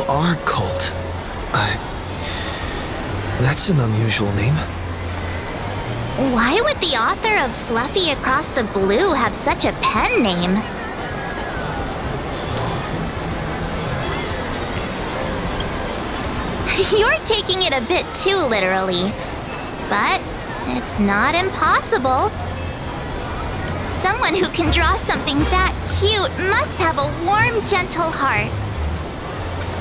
QR cult. That's an unusual name. Why would the author of Fluffy Across the Blue have such a pen name? You're taking it a bit too literally. But it's not impossible. Someone who can draw something that cute must have a warm, gentle heart.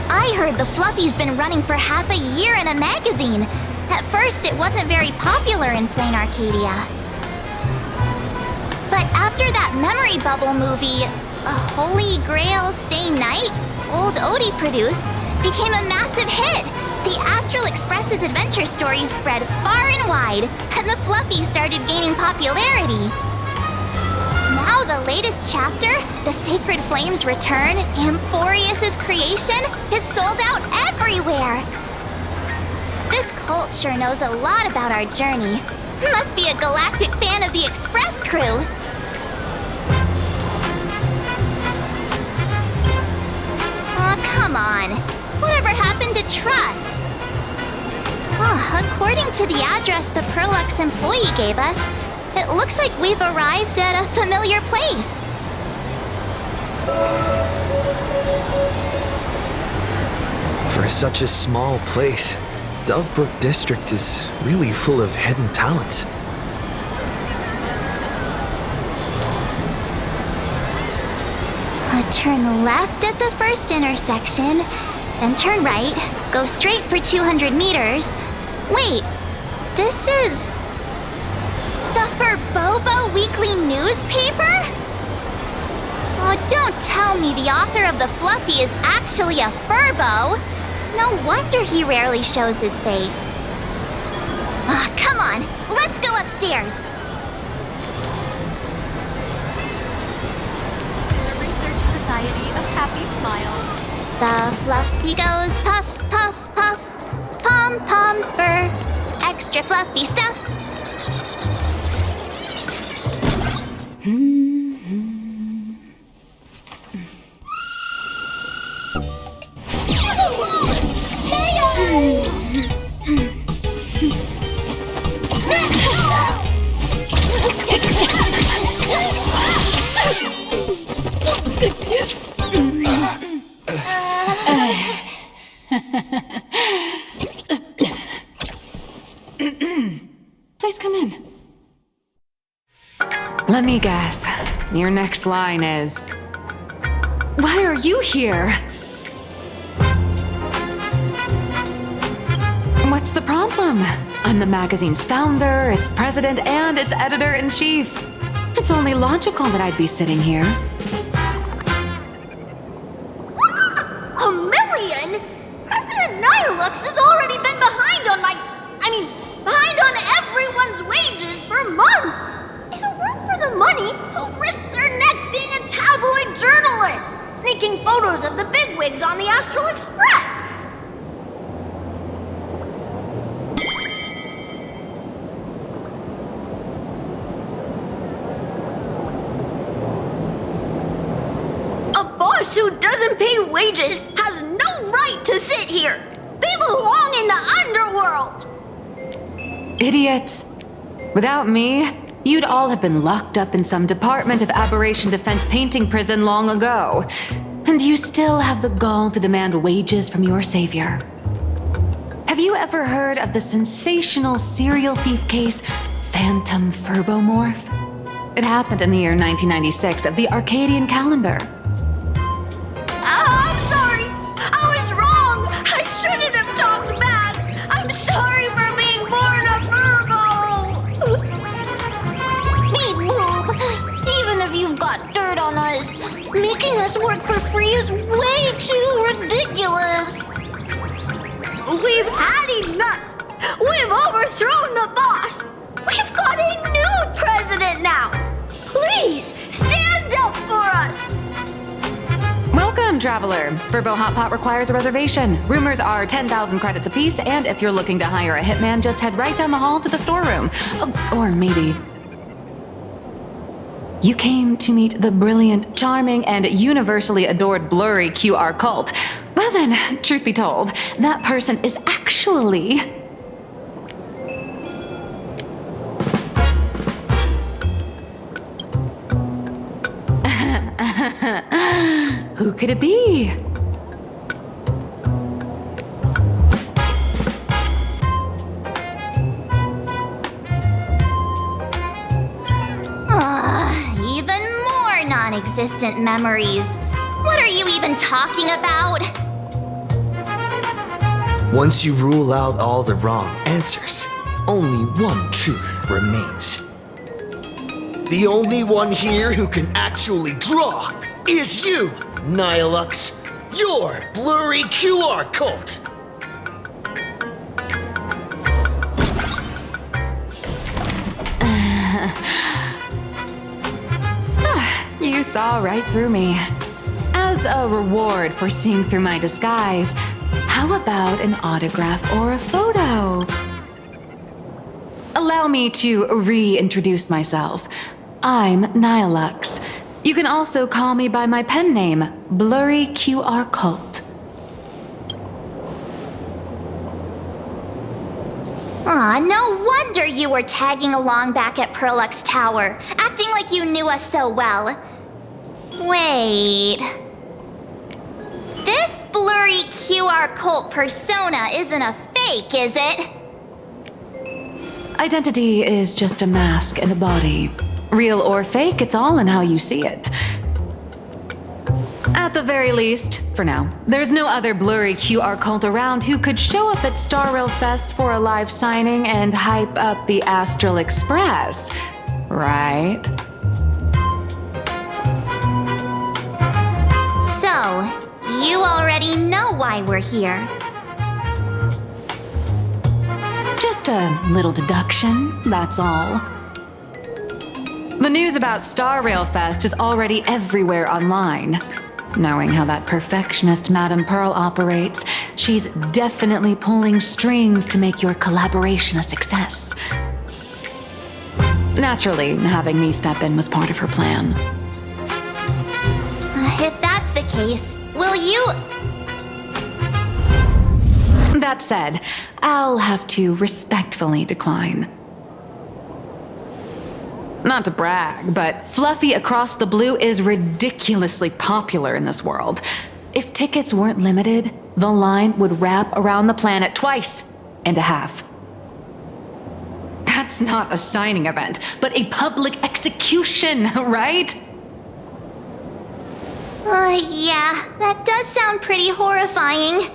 I heard the Fluffy's been running for half a year in a magazine. At first, it wasn't very popular in Plain Arcadia. But after that memory bubble movie, A Holy Grail Stay Night, Old Odie produced, became a massive hit. The Astral Express's adventure stories spread far and wide, and the Fluffy started gaining popularity. Now the latest chapter, The Sacred Flames Return, Amphorius's creation, is sold out everywhere. This cult sure knows a lot about our journey. Must be a galactic fan of the Express crew. Aw, come on. Whatever happened to trust? According to the address the Perlux employee gave us, it looks like we've arrived at a familiar place. For such a small place, Dovebrook District is really full of hidden talents. Turn left at the first intersection, then turn right, go straight for 200 meters. Wait, this is the Furbobo Weekly newspaper? Oh, don't tell me the author of the Fluffy is actually a Furbo. No wonder he rarely shows his face. Come on, let's go upstairs. The Research Society of Happy Smiles. The Fluffy goes puff, puff, puff. Pom-poms for extra fluffy stuff. Please come in. Let me guess. Your next line is, why are you here? What's the problem? I'm the magazine's founder, its president, and its editor-in-chief. It's only logical that I'd be sitting here. A million? President Nihilux has already been behind on behind on everyone's wages for months. If it weren't for the money, who'd risk their neck being a tabloid journalist, sneaking photos of the bigwigs on the Astral Express? A boss who doesn't pay wages has no right to sit here. They belong in the underworld. Idiots. Without me, you'd all have been locked up in some Department of Aberration Defense painting prison long ago. And you still have the gall to demand wages from your savior. Have you ever heard of the sensational serial thief case, Phantom Furbomorph? It happened in the year 1996 of the Arcadian calendar. I'm sorry. I was wrong. I shouldn't have talked back. I'm sorry for being born a Virgo. Beep boop. Even if you've got dirt on us, making us work for free is way too ridiculous. We've had enough. We've overthrown the boss. We've got a new president now. Please stand up for us. Welcome, traveler. Furbo Hot Pot requires a reservation. Rumors are 10,000 credits apiece, and if you're looking to hire a hitman, just head right down the hall to the storeroom. Oh, or maybe... You came to meet the brilliant, charming, and universally adored blurry QR cult. Well then, truth be told, that person is actually... Who could it be? Even more non-existent memories. What are you even talking about? Once you rule out all the wrong answers, only one truth remains. The only one here who can actually draw is you, Nihilux, your blurry QR cult. You saw right through me. As a reward for seeing through my disguise, how about an autograph or a photo? Allow me to reintroduce myself. I'm Nihilux. You can also call me by my pen name, Blurry QR Cult. Aw, no wonder you were tagging along back at Perlux Tower, acting like you knew us so well. Wait. This blurry QR cult persona isn't a fake, is it? Identity is just a mask and a body. Real or fake, it's all in how you see it. At the very least, for now, there's no other blurry QR cult around who could show up at Star Rail Fest for a live signing and hype up the Astral Express, right? So, you already know why we're here. Just a little deduction, that's all. The news about Star Rail Fest is already everywhere online. Knowing how that perfectionist Madame Pearl operates, she's definitely pulling strings to make your collaboration a success. Naturally, having me step in was part of her plan. If that's the case, will you... That said, I'll have to respectfully decline. Not to brag, but Fluffy Across the Blue is ridiculously popular in this world. If tickets weren't limited, the line would wrap around the planet twice and a half. That's not a signing event, but a public execution, right? Yeah, that does sound pretty horrifying.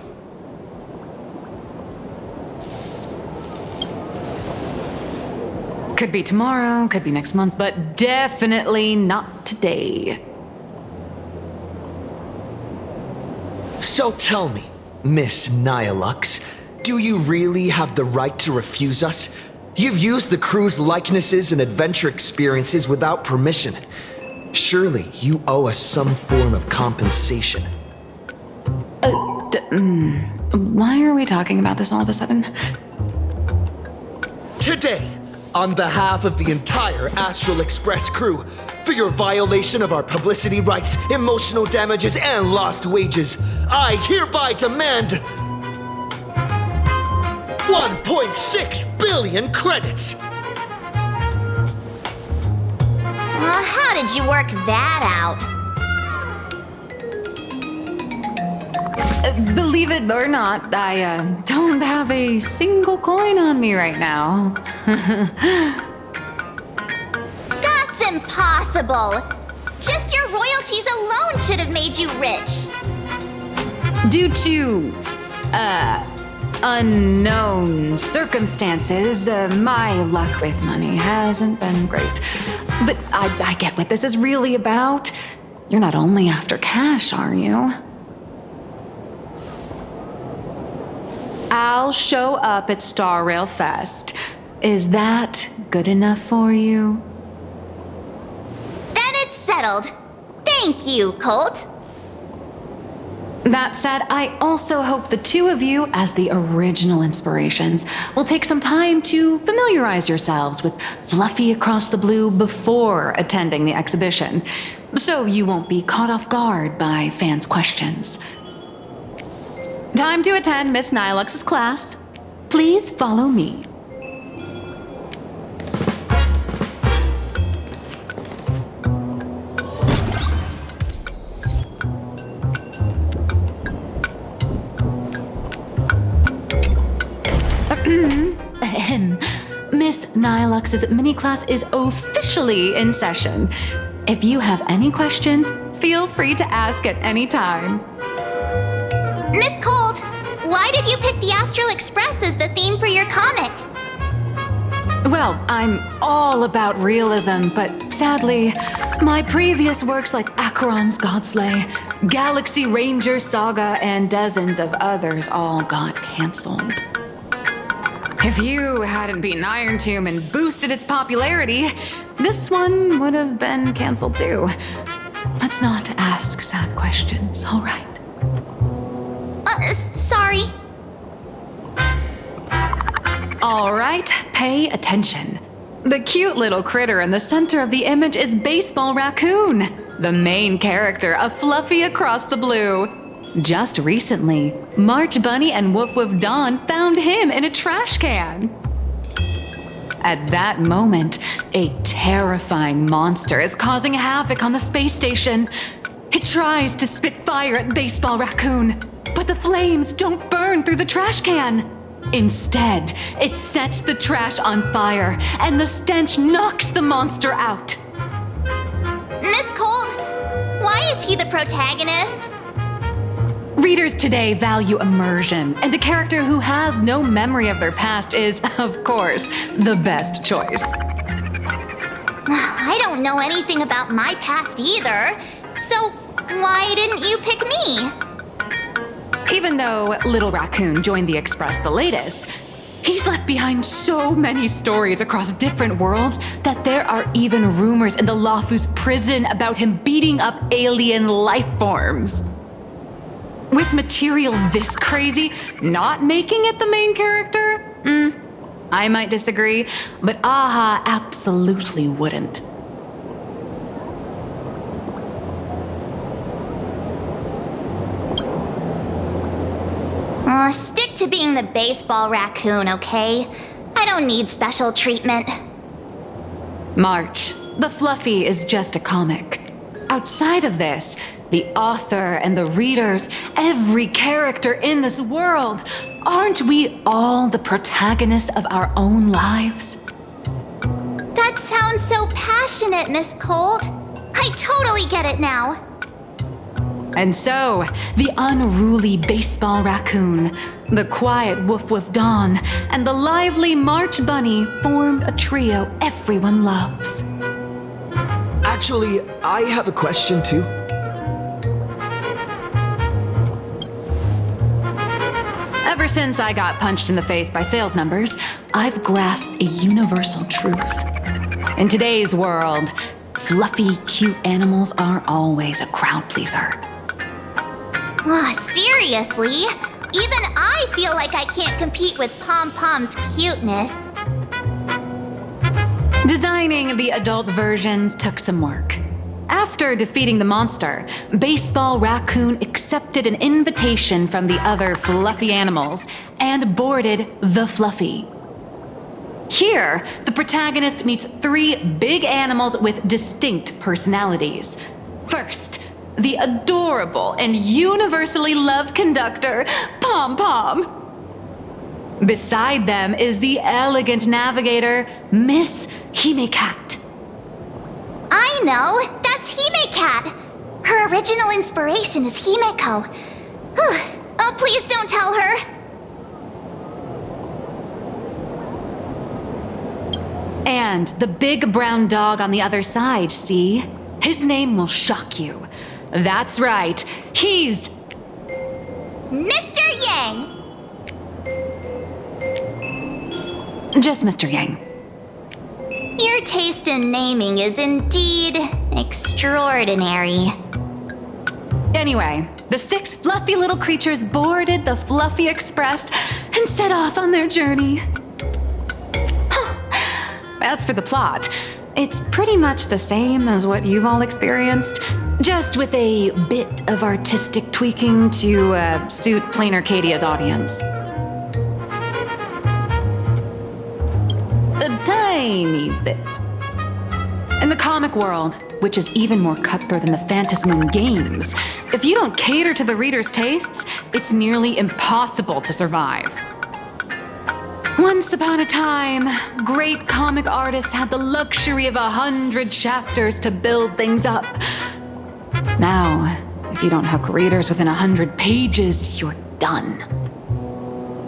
Could be tomorrow, could be next month, but definitely not today. So tell me, Miss Nihilux, do you really have the right to refuse us? You've used the crew's likenesses and adventure experiences without permission. Surely you owe us some form of compensation. Why are we talking about this all of a sudden? Today, on behalf of the entire Astral Express crew, for your violation of our publicity rights, emotional damages, and lost wages, I hereby demand 1.6 billion credits! How did you work that out? Believe it or not, I don't have a single coin on me right now. That's impossible! Just your royalties alone should have made you rich! Due to, unknown circumstances, my luck with money hasn't been great. But I get what this is really about. You're not only after cash, are you? I'll show up at Star Rail Fest. Is that good enough for you? Then it's settled. Thank you, Colt. That said, I also hope the two of you, as the original inspirations, will take some time to familiarize yourselves with Fluffy Across the Blue before attending the exhibition, so you won't be caught off guard by fans' questions. Time to attend Miss Nihilux's class. Please follow me. Miss Nihilux's mini class is officially in session. If you have any questions, feel free to ask at any time. Miss Colt, why did you pick the Astral Express as the theme for your comic? Well, I'm all about realism, but sadly, my previous works like Acheron's Godslay, Galaxy Ranger Saga, and dozens of others all got cancelled. If you hadn't beaten Iron Tomb and boosted its popularity, this one would have been cancelled too. Let's not ask sad questions, all right? Sorry. All right, pay attention. The cute little critter in the center of the image is Baseball Raccoon, the main character of Fluffy Across the Blue. Just recently, March Bunny and Woof Woof Dawn found him in a trash can. At that moment, a terrifying monster is causing havoc on the space station. It tries to spit fire at Baseball Raccoon, but the flames don't burn through the trash can. Instead, it sets the trash on fire, and the stench knocks the monster out. Miss Colt, why is he the protagonist? Readers today value immersion, and a character who has no memory of their past is, of course, the best choice. I don't know anything about my past either, so why didn't you pick me? Even though Little Raccoon joined the Express the latest, he's left behind so many stories across different worlds that there are even rumors in the Lafu's prison about him beating up alien life forms. With material this crazy, not making it the main character? I might disagree, but Aha absolutely wouldn't. Stick to being the Baseball Raccoon, okay? I don't need special treatment. March, the Fluffy is just a comic. Outside of this, the author and the readers, every character in this world, aren't we all the protagonists of our own lives? That sounds so passionate, Miss Colt. I totally get it now. And so, the unruly Baseball Raccoon, the quiet Woof Woof Dawn, and the lively March Bunny formed a trio everyone loves. Actually, I have a question too. Ever since I got punched in the face by sales numbers, I've grasped a universal truth. In today's world, fluffy, cute animals aren't always a crowd pleaser. Seriously? Even I feel like I can't compete with Pom Pom's cuteness. Designing the adult versions took some work. After defeating the monster, Baseball Raccoon accepted an invitation from the other fluffy animals and boarded the Fluffy. Here, the protagonist meets 3 big animals with distinct personalities. First, the adorable and universally loved conductor, Pom Pom. Beside them is the elegant navigator, Miss Himeko. I know! That's Himeko! Her original inspiration is Himeko. Oh, please don't tell her! And the big brown dog on the other side, see? His name will shock you. That's right, he's Mr. Yang! just Mr. Yang. Your taste in naming is indeed extraordinary. Anyway, the 6 fluffy little creatures boarded the Fluffy Express and set off on their journey. As for the plot, it's pretty much the same as what you've all experienced. Just with a bit of artistic tweaking to suit plain Arcadia's audience. A tiny bit. In the comic world, which is even more cutthroat than the Phantasmoon games, if you don't cater to the reader's tastes, it's nearly impossible to survive. Once upon a time, great comic artists had the luxury of 100 chapters to build things up. Now, if you don't hook readers within 100 pages, you're done.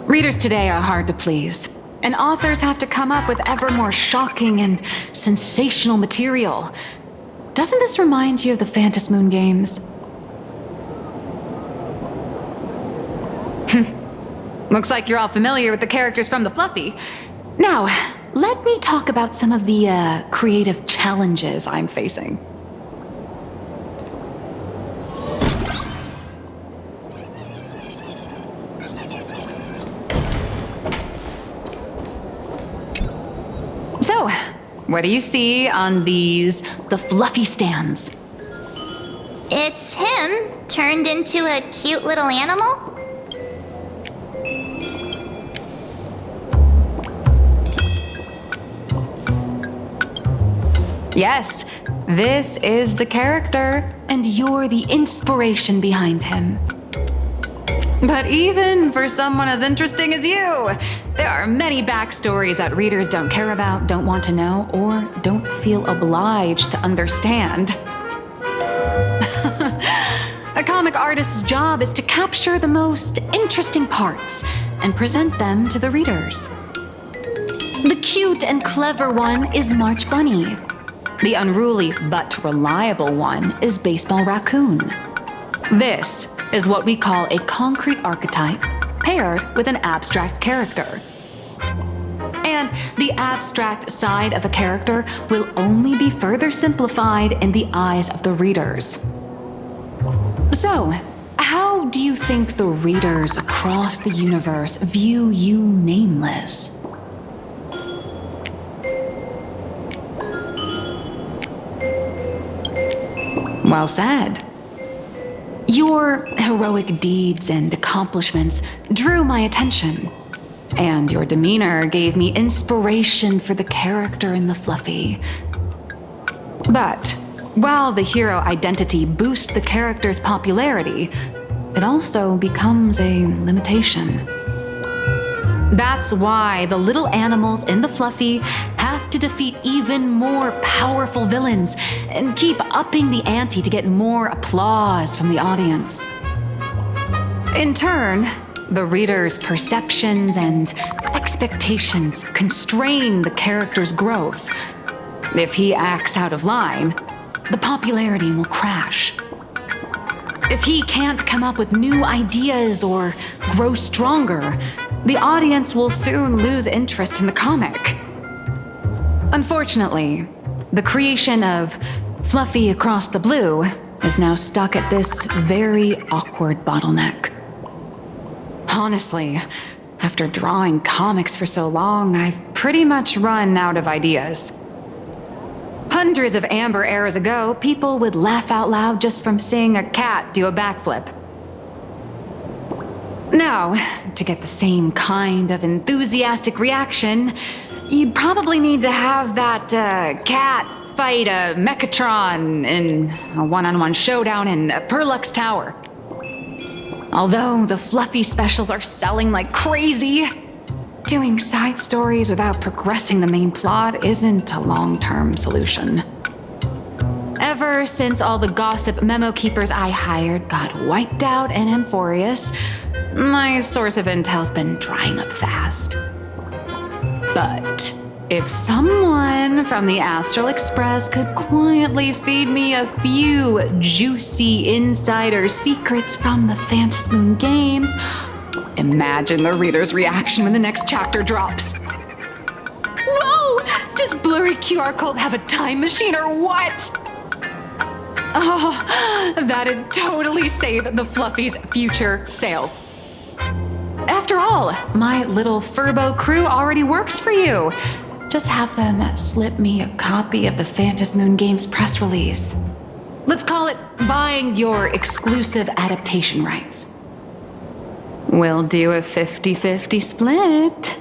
Readers today are hard to please, and authors have to come up with ever more shocking and sensational material. Doesn't this remind you of the Phantasmoon games? Looks like you're all familiar with the characters from the Fluffy. Now, let me talk about some of the creative challenges I'm facing. So, what do you see on the Fluffy stands? It's him turned into a cute little animal? Yes, this is the character, and you're the inspiration behind him. But even for someone as interesting as you, there are many backstories that readers don't care about, don't want to know, or don't feel obliged to understand. A comic artist's job is to capture the most interesting parts and present them to the readers. The cute and clever one is March Bunny. The unruly but reliable one is Baseball Raccoon. This is what we call a concrete archetype paired with an abstract character. And the abstract side of a character will only be further simplified in the eyes of the readers. So, how do you think the readers across the universe view you nameless? Well said. Your heroic deeds and accomplishments drew my attention, and your demeanor gave me inspiration for the character in the Fluffy. But while the hero identity boosts the character's popularity, it also becomes a limitation. That's why the little animals in the Fluffy have to defeat even more powerful villains and keep upping the ante to get more applause from the audience. In turn, the reader's perceptions and expectations constrain the character's growth. If he acts out of line, the popularity will crash. If he can't come up with new ideas or grow stronger, the audience will soon lose interest in the comic. Unfortunately, the creation of Fluffy Across the Blue is now stuck at this very awkward bottleneck. Honestly, after drawing comics for so long, I've pretty much run out of ideas. Hundreds of amber eras ago, people would laugh out loud just from seeing a cat do a backflip. Now, to get the same kind of enthusiastic reaction, you'd probably need to have that cat fight a Mechatron in a one-on-one showdown in Perlux Tower. Although the Fluffy specials are selling like crazy, doing side stories without progressing the main plot isn't a long-term solution. Ever since all the gossip memo keepers I hired got wiped out in Amphorius, my source of intel's been drying up fast. But if someone from the Astral Express could quietly feed me a few juicy insider secrets from the Phantasmoon games, imagine the reader's reaction when the next chapter drops. Whoa! Does Blurry QR Code have a time machine or what? Oh, that'd totally save the Fluffy's future sales. After all, my little Furbo crew already works for you. Just have them slip me a copy of the Phantasmoon Games press release. Let's call it buying your exclusive adaptation rights. We'll do a 50-50 split.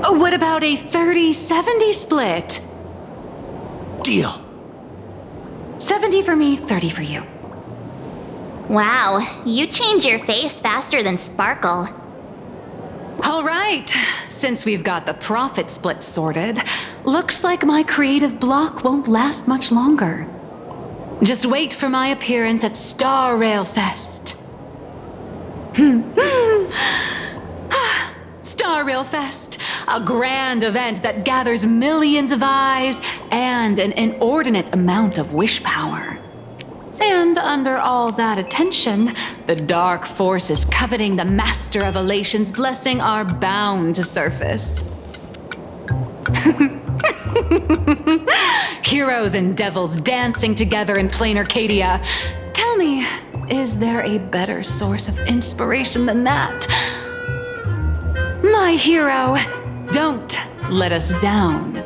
What about a 30-70 split? Deal. 70 for me, 30 for you. Wow, you change your face faster than Sparkle. All right, since we've got the profit split sorted, looks like my creative block won't last much longer. Just wait for my appearance at Star Rail Fest. Star Rail Fest, a grand event that gathers millions of eyes and an inordinate amount of wish power. And under all that attention, the dark forces coveting the Master of Elation's blessing are bound to surface. Heroes and devils dancing together in plain Arcadia. Tell me, is there a better source of inspiration than that? My hero, don't let us down.